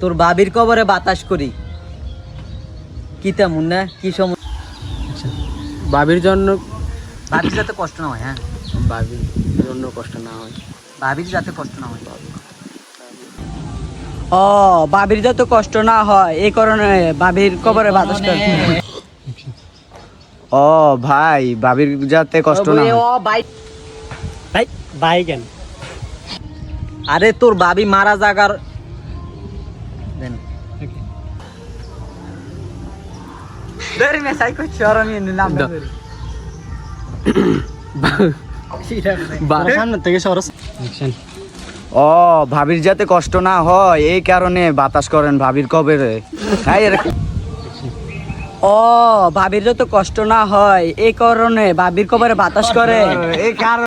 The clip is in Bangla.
তোর বাবির কবরে বাতাস করি কি তেমন না কি সমস্যা? ভাবির জন্য বাবির যাতে কষ্ট না হয়। হ্যাঁ, ভাবির জন্য কষ্ট না হয়। বাবির যাতে কষ্ট না হয়। ও, বাবির যাতে কষ্ট না হয় এই কারণে বাবির কবরে বাতাস করে। ও ভাই, ভাবির যাতে কষ্ট না হয়। ও ভাই, ভাই ভাই কেন? আরে তোর বাবি মারা জাগার দেন দেরি মে সাইকো চরনি নাম দাও। ধরে সামনে থেকে সরস। ও, ভাবির যাতে কষ্ট না হয় এই কারণে বাতাস করেন ভাবির কবরে। হ্যাঁ, ও, বাবির যত কষ্ট না হয় এই কারণে বাবির কবরে বাতাস করে। এই কারণে